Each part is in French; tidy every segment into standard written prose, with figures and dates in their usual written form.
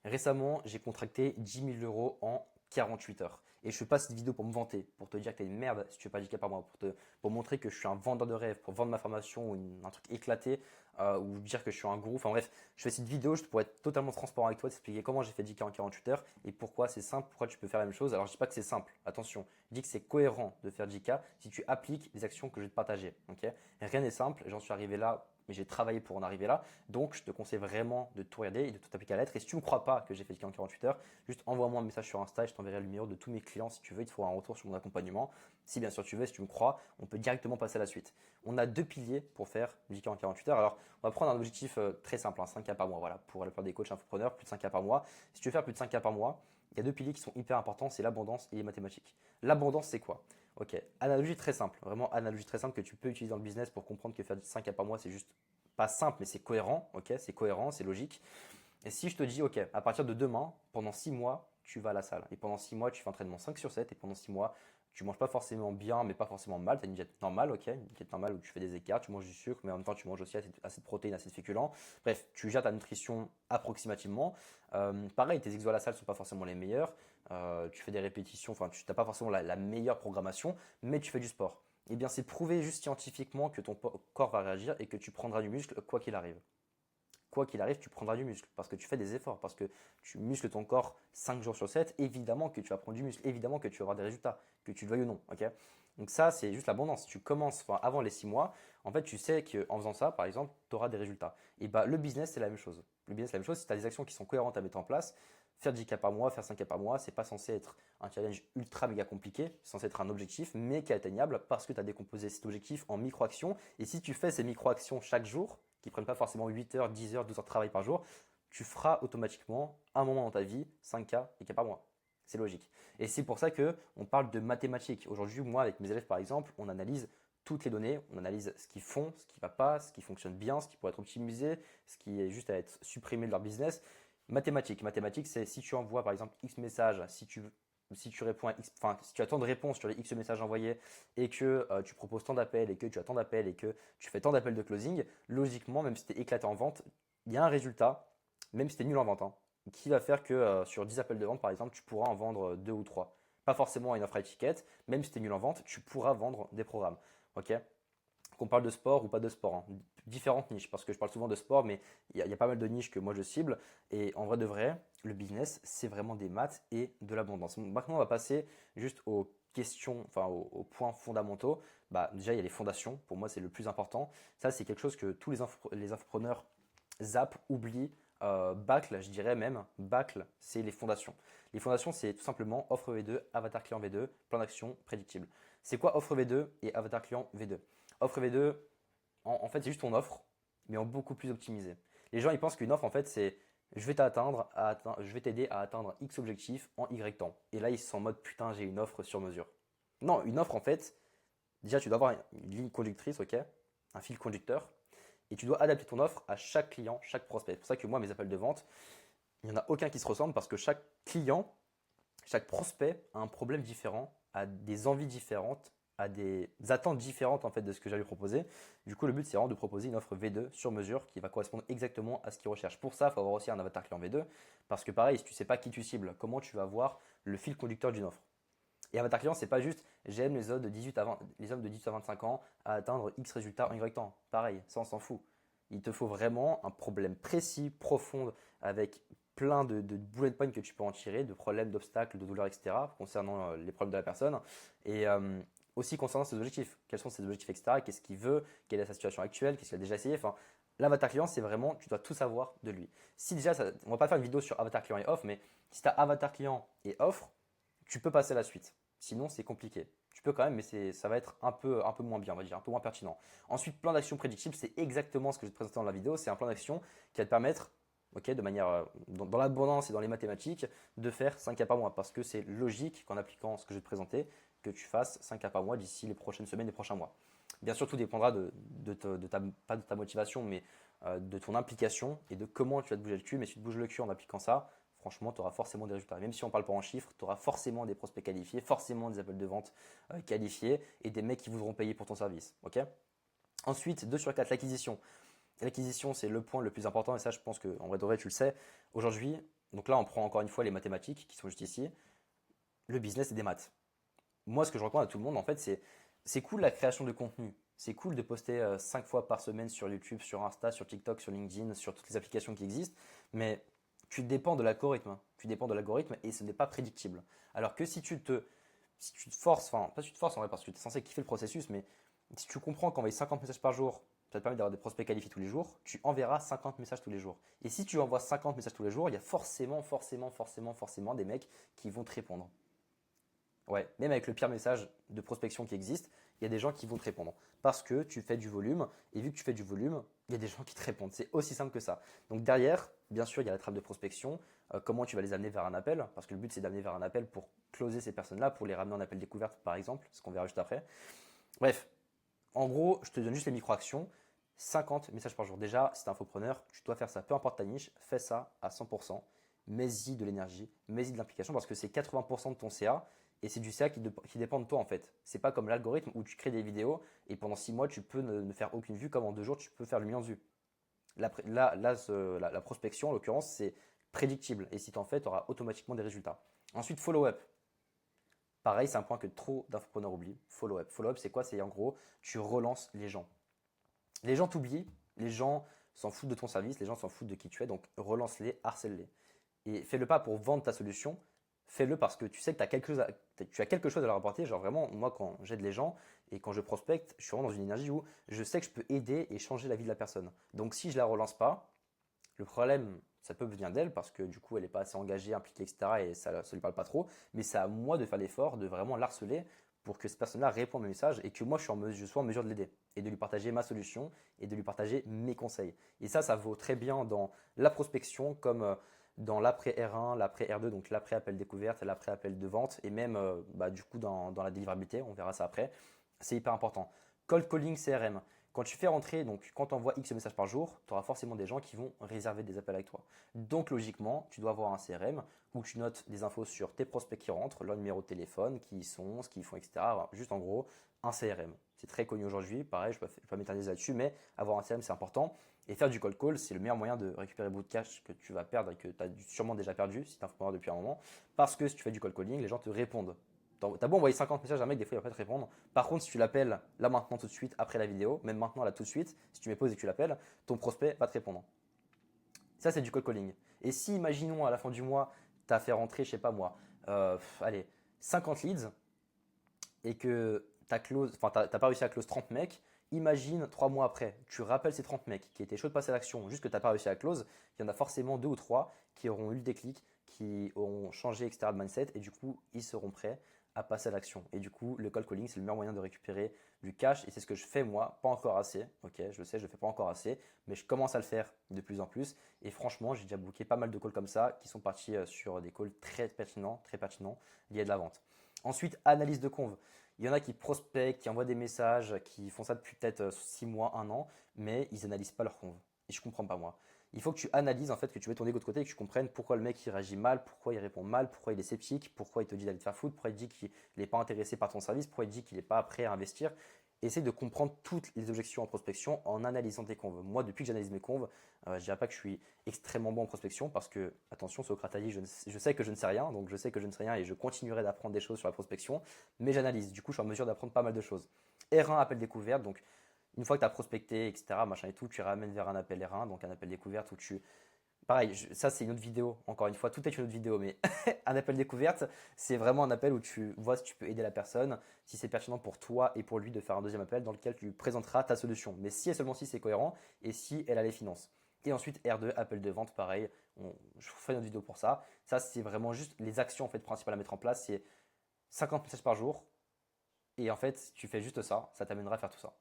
Récemment, j'ai contracté 10 000 € en 48 heures. Et je fais pas cette vidéo pour me vanter, pour te dire que t'es une merde si tu fais pas 10K par mois, pour montrer que je suis un vendeur de rêve, pour vendre ma formation ou un truc éclaté, ou dire que je suis un gros. Enfin bref, je fais cette vidéo juste pour être totalement transparent avec toi, t'expliquer comment j'ai fait 10K en 48 heures et pourquoi c'est simple, pourquoi tu peux faire la même chose. Alors je dis pas que c'est simple, attention, je dis que c'est cohérent de faire 10K si tu appliques les actions que je vais te partager. Ok, rien n'est simple, j'en suis arrivé là, mais j'ai travaillé pour en arriver là. Donc, je te conseille vraiment de tout regarder et de tout appliquer à la lettre. Et si tu ne me crois pas que j'ai fait 10K en 48 heures, juste envoie-moi un message sur Insta et je t'enverrai le numéro de tous mes clients si tu veux. Il te faut un retour sur mon accompagnement. Si bien sûr tu veux, si tu me crois, on peut directement passer à la suite. On a deux piliers pour faire 10K en 48 heures. Alors, on va prendre un objectif très simple, 5K par mois. Voilà, pour la plupart des coachs infopreneurs, plus de 5K par mois. Si tu veux faire plus de 5K par mois, il y a deux piliers qui sont hyper importants, c'est l'abondance et les mathématiques. L'abondance, c'est quoi? Ok, analogie très simple, vraiment analogie très simple que tu peux utiliser dans le business pour comprendre que faire 5K par mois, c'est juste pas simple, mais c'est cohérent, ok, c'est cohérent, c'est logique. Et si je te dis, ok, à partir de demain, pendant 6 mois, tu vas à la salle. Et pendant 6 mois, tu fais entraînement 5 sur 7. Et pendant 6 mois, tu manges pas forcément bien, mais pas forcément mal. Tu as une diète normale, ok, une diète normale où tu fais des écarts, tu manges du sucre, mais en même temps, tu manges aussi assez de protéines, assez de féculents. Bref, tu gères ta nutrition approximativement. Pareil, tes exos à la salle sont pas forcément les meilleurs. Tu fais des répétitions, enfin, tu n'as pas forcément la meilleure programmation, mais tu fais du sport. Eh bien, c'est prouvé juste scientifiquement que ton corps va réagir et que tu prendras du muscle quoi qu'il arrive. Quoi qu'il arrive, tu prendras du muscle parce que tu fais des efforts, parce que tu muscles ton corps 5 jours sur 7. Évidemment que tu vas prendre du muscle, évidemment que tu vas avoir des résultats, que tu le veuilles ou non. Ok, donc ça, c'est juste l'abondance. Si tu commences avant les 6 mois, en fait, tu sais qu'en faisant ça, par exemple, tu auras des résultats. Et bah, le business, c'est la même chose. Le business, c'est la même chose. Si tu as des actions qui sont cohérentes à mettre en place, faire 10K par mois, faire 5K par mois, c'est pas censé être un challenge ultra méga compliqué, c'est censé être un objectif, mais qui est atteignable parce que tu as décomposé cet objectif en micro-actions. Et si tu fais ces micro-actions chaque jour, qui prennent pas forcément 8 heures, 10 heures, 12 heures de travail par jour, tu feras automatiquement un moment dans ta vie 5K et K par mois. C'est logique. Et c'est pour ça que on parle de mathématiques. Aujourd'hui, moi, avec mes élèves, par exemple, on analyse toutes les données, on analyse ce qu'ils font, ce qui ne va pas, ce qui fonctionne bien, ce qui pourrait être optimisé, ce qui est juste à être supprimé de leur business. Mathématiques, c'est si tu envoies par exemple X messages, si tu réponds à X, enfin, si tu as tant de réponses sur les X messages envoyés et que tu proposes tant d'appels et que tu as tant d'appels et que tu fais tant d'appels de closing, logiquement, même si tu es éclaté en vente, il y a un résultat, même si tu es nul en vente, hein, qui va faire que sur 10 appels de vente, par exemple, tu pourras en vendre 2 ou 3. Pas forcément une offre à étiquette, même si tu es nul en vente, tu pourras vendre des programmes. Ok, qu'on parle de sport ou pas de sport, hein. Différentes niches, parce que je parle souvent de sport, mais il y a pas mal de niches que moi je cible. Et en vrai de vrai, le business, c'est vraiment des maths et de l'abondance. Maintenant, on va passer juste aux questions, enfin aux points fondamentaux. Bah, déjà, il y a les fondations. Pour moi, c'est le plus important. Ça, c'est quelque chose que tous les infopreneurs zappent, oublient, bâclent, je dirais même. Bâclent, c'est les fondations. Les fondations, c'est tout simplement offre V2, avatar client V2, plan d'action prédictible. C'est quoi offre V2 et avatar client V2? Offre V2, en fait, c'est juste ton offre, mais en beaucoup plus optimisé. Les gens, ils pensent qu'une offre, en fait, c'est je vais t'aider à atteindre X objectif en Y temps. Et là, ils sont en mode putain, j'ai une offre sur mesure. Non, une offre, en fait, déjà, tu dois avoir une ligne conductrice, ok, un fil conducteur, et tu dois adapter ton offre à chaque client, chaque prospect. C'est pour ça que moi, mes appels de vente, il n'y en a aucun qui se ressemble parce que chaque client, chaque prospect a un problème différent, a des envies différentes, a des attentes différentes en fait de ce que j'allais lui proposer. Du coup, le but c'est vraiment de proposer une offre V2 sur mesure qui va correspondre exactement à ce qu'il recherche. Pour ça, il faut avoir aussi un avatar client V2 parce que pareil, si tu ne sais pas qui tu cibles, comment tu vas voir le fil conducteur d'une offre. Et avatar client, c'est pas juste j'aime les hommes de 18 à 20, les hommes de 18 à 25 ans à atteindre X résultats en Y temps. Pareil, ça on s'en fout. Il te faut vraiment un problème précis, profond, avec plein de bullet points que tu peux en tirer, de problèmes, d'obstacles, de douleurs, etc. concernant les problèmes de la personne. Et aussi concernant ses objectifs. Quels sont ses objectifs, etc. Qu'est-ce qu'il veut, quelle est sa situation actuelle, qu'est-ce qu'il a déjà essayé. Enfin, l'avatar client, c'est vraiment, tu dois tout savoir de lui. Si déjà, on va pas faire une vidéo sur avatar client et offre, mais si tu as avatar client et offre, tu peux passer à la suite. Sinon, c'est compliqué. Tu peux quand même, mais ça va être un peu moins bien, on va dire, un peu moins pertinent. Ensuite, plan d'action prédictible, c'est exactement ce que je vais te présenter dans la vidéo. C'est un plan d'action qui va te permettre, ok, de manière, dans l'abondance et dans les mathématiques, de faire 5 cas par mois. Parce que c'est logique qu'en appliquant ce que je vais te présenter, que tu fasses 5 cas par mois d'ici les prochaines semaines, les prochains mois. Bien sûr, tout dépendra pas de ta motivation, mais de ton implication et de comment tu vas te bouger le cul. Mais si tu te bouges le cul en appliquant ça, franchement, tu auras forcément des résultats. Même si on ne parle pas en chiffres, tu auras forcément des prospects qualifiés, forcément des appels de vente qualifiés et des mecs qui voudront payer pour ton service. Ok. Ensuite, 2 sur 4, l'acquisition. L'acquisition, c'est le point le plus important et ça, je pense qu'en vrai de vrai, tu le sais. Aujourd'hui, Donc là, on prend encore une fois les mathématiques qui sont juste ici. Le business, c'est des maths. Moi, ce que je recommande à tout le monde, en fait, c'est cool la création de contenu. C'est cool de poster 5 fois par semaine sur YouTube, sur Insta, sur TikTok, sur LinkedIn, sur toutes les applications qui existent. Mais tu dépends de l'algorithme, hein. Tu dépends de l'algorithme et ce n'est pas prédictible. Alors que si tu te forces, enfin, pas si tu te forces en vrai parce que tu es censé kiffer le processus, mais si tu comprends qu'envoyer 50 messages par jour, ça te permet d'avoir des prospects qualifiés tous les jours, tu enverras 50 messages tous les jours. Et si tu envoies 50 messages tous les jours, il y a forcément des mecs qui vont te répondre. Ouais, même avec le pire message de prospection qui existe, il y a des gens qui vont te répondre. Parce que tu fais du volume, et vu que tu fais du volume, il y a des gens qui te répondent. C'est aussi simple que ça. Donc derrière, bien sûr, il y a la trame de prospection. Comment tu vas les amener vers un appel, parce que le but c'est d'amener vers un appel pour closer ces personnes-là, pour les ramener en appel découverte par exemple, ce qu'on verra juste après. Bref, en gros, je te donne juste les micro-actions. 50 messages par jour. Déjà, si tu es infopreneur, tu dois faire ça. Peu importe ta niche, fais ça à 100%. Mets-y de l'énergie, mets-y de l'implication parce que c'est 80% de ton CA et c'est du CA qui dépend de toi en fait. C'est pas comme l'algorithme où tu crées des vidéos et pendant 6 mois tu peux ne faire aucune vue comme en 2 jours tu peux faire le million de vues. La prospection en l'occurrence c'est prédictible et si tu en fais tu auras automatiquement des résultats. Ensuite follow-up. Pareil, c'est un point que trop d'infopreneurs oublient. Follow-up. Follow-up c'est quoi? C'est en gros tu relances les gens. Les gens t'oublient, les gens s'en foutent de ton service, les gens s'en foutent de qui tu es, donc relance-les, harcèle-les. Et fais-le pas pour vendre ta solution, fais-le parce que tu sais que tu as quelque chose à leur apporter. Genre vraiment, moi quand j'aide les gens et quand je prospecte, je suis vraiment dans une énergie où je sais que je peux aider et changer la vie de la personne. Donc si je la relance pas, le problème, ça peut venir d'elle parce que du coup, elle n'est pas assez engagée, impliquée, etc. Et ça ne lui parle pas trop. Mais c'est à moi de faire l'effort de vraiment l'harceler pour que cette personne-là réponde à mes messages et que moi, je sois en mesure de l'aider et de lui partager ma solution et de lui partager mes conseils. Et ça vaut très bien dans la prospection comme dans l'après R1, l'après R2, donc l'après appel découverte, l'après appel de vente et même du coup dans la délivrabilité, on verra ça après. C'est hyper important. Cold calling CRM. Quand tu fais rentrer, donc quand tu envoies X messages par jour, tu auras forcément des gens qui vont réserver des appels avec toi. Donc logiquement, tu dois avoir un CRM où tu notes des infos sur tes prospects qui rentrent, leur numéro de téléphone, qui ils sont, ce qu'ils font, etc. Voilà, juste en gros, un CRM. C'est très connu aujourd'hui, pareil, je ne vais pas m'éterniser là-dessus, mais avoir un CRM c'est important. Et faire du cold call, c'est le meilleur moyen de récupérer le bout de cash que tu vas perdre et que tu as sûrement déjà perdu si tu es un depuis un moment. Parce que si tu fais du cold calling, les gens te répondent. T'as beau envoyer 50 messages à un mec, des fois il va pas te répondre. Par contre, si tu l'appelles là maintenant tout de suite après la vidéo, même maintenant là tout de suite, si tu mets pause et que tu l'appelles, ton prospect va te répondre. Ça, c'est du cold calling. Et si, imaginons, à la fin du mois, tu as fait rentrer, je sais pas moi, allez, 50 leads et que tu n'as pas réussi à close 30 mecs, imagine 3 mois après, tu rappelles ces 30 mecs qui étaient chauds de passer à l'action, juste que tu n'as pas réussi à close, il y en a forcément 2 ou 3 qui auront eu le déclic, qui auront changé, etc. de mindset et du coup, ils seront prêts à passer à l'action. Et du coup, le cold calling, c'est le meilleur moyen de récupérer du cash et c'est ce que je fais moi, pas encore assez, ok, je le sais, je ne le fais pas encore assez, mais je commence à le faire de plus en plus et franchement, j'ai déjà booké pas mal de calls comme ça qui sont partis sur des calls très pertinents liés à de la vente. Ensuite, analyse de conv. Il y en a qui prospectent, qui envoient des messages, qui font ça depuis peut-être 6 mois, 1 an, mais ils n'analysent pas leur conv. Et je ne comprends pas moi. Il faut que tu analyses en fait, que tu mets ton ego de côté et que tu comprennes pourquoi le mec il réagit mal, pourquoi il répond mal, pourquoi il est sceptique, pourquoi il te dit d'aller te faire foutre, pourquoi il dit qu'il n'est pas intéressé par ton service, pourquoi il dit qu'il n'est pas prêt à investir. Essaye de comprendre toutes les objections en prospection en analysant tes convs. Moi, depuis que j'analyse mes convs, je ne dirais pas que je suis extrêmement bon en prospection parce que, attention, Socrate a dit, je sais que je ne sais rien, donc je sais que je ne sais rien et je continuerai d'apprendre des choses sur la prospection, mais j'analyse. Du coup, je suis en mesure d'apprendre pas mal de choses. R1, appel découverte, donc une fois que tu as prospecté, etc., machin et tout, tu ramènes vers un appel R1, donc un appel découverte où tu pareil, ça c'est une autre vidéo, encore une fois, tout est une autre vidéo, mais un appel découverte, c'est vraiment un appel où tu vois si tu peux aider la personne, si c'est pertinent pour toi et pour lui de faire un deuxième appel dans lequel tu lui présenteras ta solution. Mais si et seulement si c'est cohérent et si elle a les finances. Et ensuite R2, appel de vente, pareil, je vous ferai une autre vidéo pour ça. Ça c'est vraiment juste les actions en fait, principales à mettre en place, c'est 50 messages par jour. Et en fait, si tu fais juste ça, ça t'amènera à faire tout ça.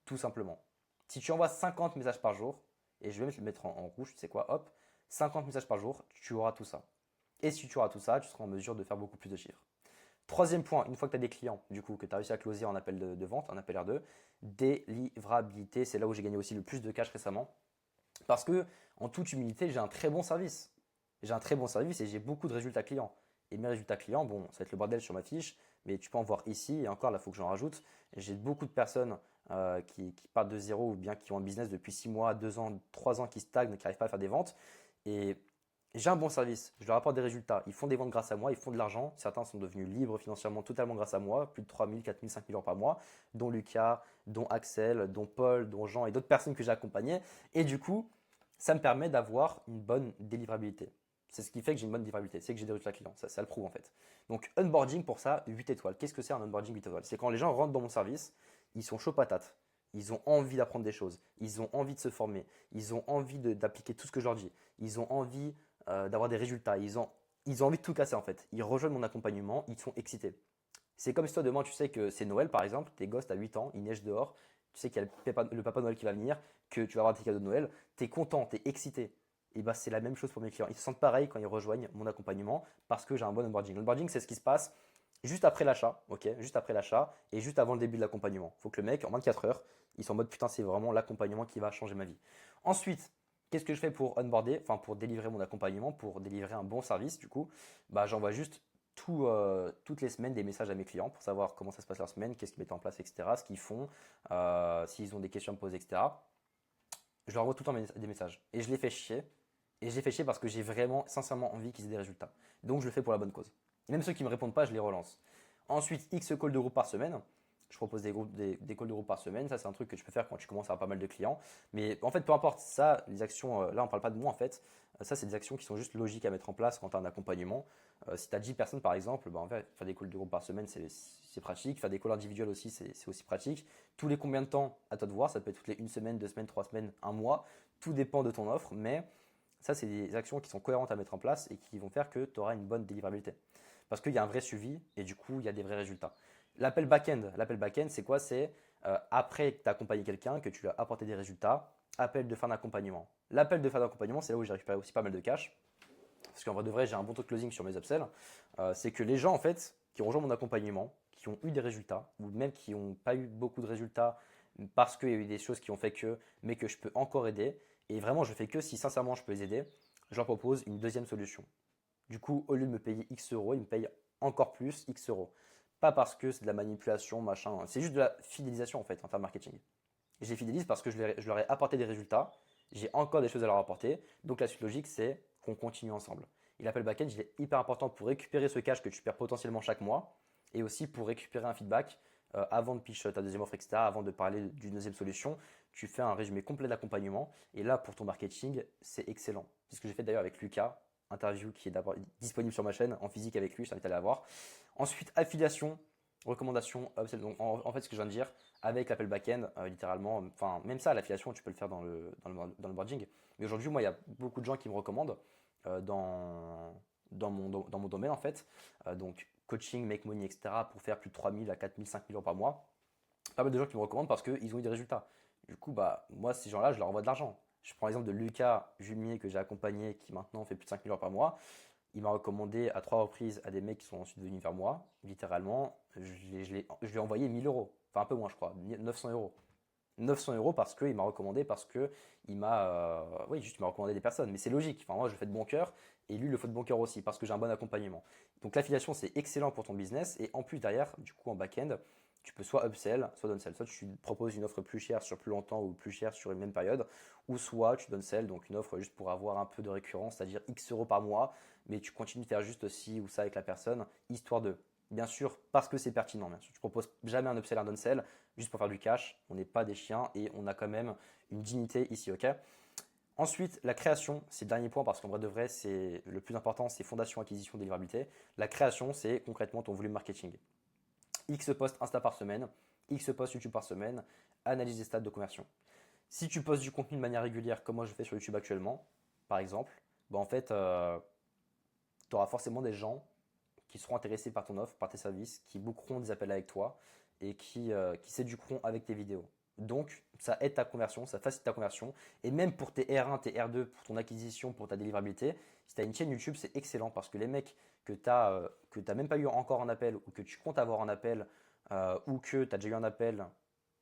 Tout simplement. Si tu envoies 50 messages par jour, et je vais le mettre en rouge, tu sais quoi, hop, 50 messages par jour, tu auras tout ça. Et si tu auras tout ça, tu seras en mesure de faire beaucoup plus de chiffres. Troisième point, une fois que tu as des clients, du coup, que tu as réussi à closer en appel de vente, en appel R2, délivrabilité, c'est là où j'ai gagné aussi le plus de cash récemment. Parce que, en toute humilité, j'ai un très bon service. J'ai un très bon service et j'ai beaucoup de résultats clients. Et mes résultats clients, bon, ça va être le bordel sur ma fiche, mais tu peux en voir ici, et encore là, il faut que j'en rajoute. J'ai beaucoup de personnes qui partent de zéro ou bien qui ont un business depuis 6 mois, 2 ans, 3 ans qui stagnent, qui n'arrivent pas à faire des ventes. Et j'ai un bon service, je leur apporte des résultats, ils font des ventes grâce à moi, ils font de l'argent, certains sont devenus libres financièrement totalement grâce à moi, plus de 3 000, 4 000, 5 000 euros par mois, dont Lucas, dont Axel, dont Paul, dont Jean et d'autres personnes que j'ai accompagnées. Et du coup, ça me permet d'avoir une bonne délivrabilité. C'est ce qui fait que j'ai une bonne délivrabilité, c'est que j'ai des résultats clients, ça le prouve en fait. Donc onboarding pour ça, 8 étoiles. Qu'est-ce que c'est un onboarding 8 étoiles? C'est quand les gens rentrent dans mon service, ils sont chauds patates, ils ont envie d'apprendre des choses, ils ont envie de se former, ils ont envie d'appliquer tout ce que je leur dis, ils ont envie d'avoir des résultats. Ils ont envie de tout casser en fait. Ils rejoignent mon accompagnement, ils sont excités. C'est comme si toi demain tu sais que c'est Noël par exemple, tes gosses à 8 ans, il neige dehors, tu sais qu'il y a le papa Noël qui va venir, que tu vas avoir tes cadeaux de Noël, tu es content, tu es excité. Et bah c'est la même chose pour mes clients. Ils se sentent pareil quand ils rejoignent mon accompagnement parce que j'ai un bon onboarding. L'onboarding c'est ce qui se passe juste après l'achat, ok, juste après l'achat et juste avant le début de l'accompagnement. Il faut que le mec en 24 heures, il soit en mode putain c'est vraiment l'accompagnement qui va changer ma vie. Ensuite, qu'est-ce que je fais pour onboarder, enfin pour délivrer mon accompagnement, pour délivrer un bon service du coup, bah j'envoie juste toutes les semaines des messages à mes clients pour savoir comment ça se passe leur semaine, qu'est-ce qu'ils mettent en place, etc., ce qu'ils font, s'ils ont des questions à me poser, etc. Je leur envoie tout le temps des messages et je les fais chier. Et je les fais chier parce que j'ai vraiment, sincèrement envie qu'ils aient des résultats. Donc je le fais pour la bonne cause. Et même ceux qui ne me répondent pas, je les relance. Ensuite, X calls de groupe par semaine. Je propose des calls de groupe par semaine. Ça, c'est un truc que tu peux faire quand tu commences à avoir pas mal de clients. Mais en fait, peu importe. Ça, les actions, là, on ne parle pas de moi en fait. Ça, c'est des actions qui sont juste logiques à mettre en place quand tu as un accompagnement. Si tu as 10 personnes par exemple, bah, en fait, faire des calls de groupe par semaine, c'est pratique. Faire des calls individuels aussi, c'est aussi pratique. Tous les combien de temps, à toi de voir. Ça peut être toutes les 1 semaine, 2 semaines, 3 semaines, un mois. Tout dépend de ton offre. Mais ça, c'est des actions qui sont cohérentes à mettre en place et qui vont faire que tu auras une bonne délivrabilité. Parce qu'il y a un vrai suivi et du coup, il y a des vrais résultats. L'appel back-end, c'est quoi? C'est après que tu as accompagné quelqu'un, que tu lui as apporté des résultats, appel de fin d'accompagnement. L'appel de fin d'accompagnement, c'est là où j'ai récupéré aussi pas mal de cash. Parce qu'en vrai de vrai, j'ai un bon taux de closing sur mes upsells. C'est que les gens, en fait, qui ont rejoint mon accompagnement, qui ont eu des résultats, ou même qui n'ont pas eu beaucoup de résultats parce qu'il y a eu des choses qui ont fait que, mais que je peux encore aider. Et vraiment, je fais que si sincèrement je peux les aider, je leur propose une deuxième solution. Du coup, au lieu de me payer X euros, ils me payent encore plus X euros. Pas parce que c'est de la manipulation, machin. C'est juste de la fidélisation en fait en termes marketing. Et je les fidélise parce que je leur ai apporté des résultats. J'ai encore des choses à leur apporter. Donc la suite logique, c'est qu'on continue ensemble. Et l'appel back-end, il est hyper important pour récupérer ce cash que tu perds potentiellement chaque mois et aussi pour récupérer un feedback avant de pitch ta deuxième offre, etc., avant de parler d'une deuxième solution. Tu fais un résumé complet d'accompagnement. Et là, pour ton marketing, c'est excellent. C'est ce que j'ai fait d'ailleurs avec Lucas, interview qui est d'abord disponible sur ma chaîne en physique avec lui, je t'invite à aller la voir. Ensuite, affiliation, recommandation, upsell. Donc en fait, ce que je viens de dire, avec l'appel back-end, littéralement, enfin, même ça, l'affiliation, tu peux le faire dans le boarding. Mais aujourd'hui, moi, il y a beaucoup de gens qui me recommandent dans mon domaine, en fait. Donc, coaching, make money, etc., pour faire plus de 3 000 à 4 000, 5 000 euros par mois. Pas mal de gens qui me recommandent parce qu'ils ont eu des résultats. Du coup, bah, moi, ces gens-là, je leur envoie de l'argent. Je prends l'exemple de Lucas Jumier que j'ai accompagné, qui maintenant fait plus de 5 000 euros par mois. Il m'a recommandé à 3 reprises à des mecs qui sont ensuite venus vers moi. Littéralement, je lui ai envoyé 1 000 euros. Enfin, un peu moins, je crois. 900 euros. 900 euros parce qu'il m'a recommandé, parce que oui, juste il m'a recommandé des personnes. Mais c'est logique. Enfin, moi, je le fais de bon cœur et lui, il le fait de bon cœur aussi parce que j'ai un bon accompagnement. Donc, l'affiliation, c'est excellent pour ton business. Et en plus, derrière, du coup, en back-end, tu peux soit upsell, soit downsell. Soit tu proposes une offre plus chère sur plus longtemps ou plus chère sur une même période, ou soit tu downsell, donc une offre juste pour avoir un peu de récurrence, c'est-à-dire X euros par mois, mais tu continues de faire juste ci ou ça avec la personne, histoire de, bien sûr, parce que c'est pertinent. Bien sûr, tu proposes jamais un upsell, un downsell, juste pour faire du cash. On n'est pas des chiens et on a quand même une dignité ici, ok? Ensuite, la création, c'est le dernier point parce qu'en vrai de vrai, c'est le plus important, c'est fondation, acquisition, délivrabilité. La création, c'est concrètement ton volume marketing. X posts Insta par semaine, X posts YouTube par semaine, analyse des stats de conversion. Si tu postes du contenu de manière régulière, comme moi je fais sur YouTube actuellement, par exemple, bah en fait, tu auras forcément des gens qui seront intéressés par ton offre, par tes services, qui bookeront des appels avec toi et qui s'éduqueront avec tes vidéos. Donc, ça aide ta conversion, ça facilite ta conversion. Et même pour tes R1, tes R2, pour ton acquisition, pour ta délivrabilité, si tu as une chaîne YouTube, c'est excellent parce que les mecs que tu n'as même pas eu encore en appel ou que tu comptes avoir en appel ou que tu as déjà eu un appel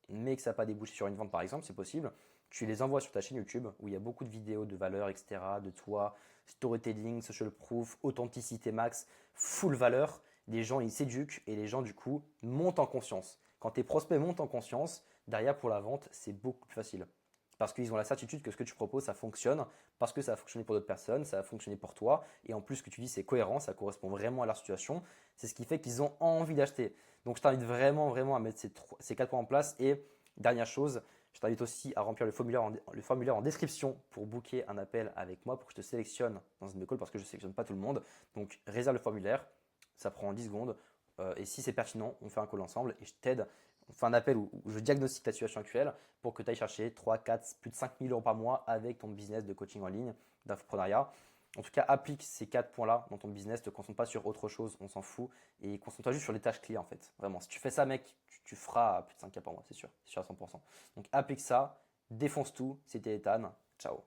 mais que ça n'a pas débouché sur une vente par exemple, c'est possible. Tu les envoies sur ta chaîne YouTube où il y a beaucoup de vidéos de valeur, etc., de toi, storytelling, social proof, authenticité max, full valeur. Les gens, ils s'éduquent et les gens, du coup, montent en conscience. Quand tes prospects montent en conscience, derrière pour la vente, c'est beaucoup plus facile. parce qu'ils ont la certitude que ce que tu proposes, ça fonctionne, parce que ça a fonctionné pour d'autres personnes, ça a fonctionné pour toi, et en plus ce que tu dis, c'est cohérent, ça correspond vraiment à leur situation. C'est ce qui fait qu'ils ont envie d'acheter. Donc je t'invite vraiment, vraiment à mettre ces 4 points en place. Et dernière chose, je t'invite aussi à remplir le formulaire en description pour booker un appel avec moi, pour que je te sélectionne dans une call parce que je ne sélectionne pas tout le monde. Donc réserve le formulaire, ça prend 10 secondes. Et si c'est pertinent, on fait un call ensemble et je t'aide. On fait un appel où je diagnostique ta situation actuelle pour que tu ailles chercher 3, 4, plus de 5 000 € par mois avec ton business de coaching en ligne, d'infoprenariat. En tout cas, applique ces 4 points-là dans ton business, ne te concentre pas sur autre chose, on s'en fout, et concentre-toi juste sur les tâches clés en fait. Vraiment, si tu fais ça, mec, tu feras plus de 5K par mois, c'est sûr à 100%. Donc applique ça, défonce tout, c'était Ethan, ciao.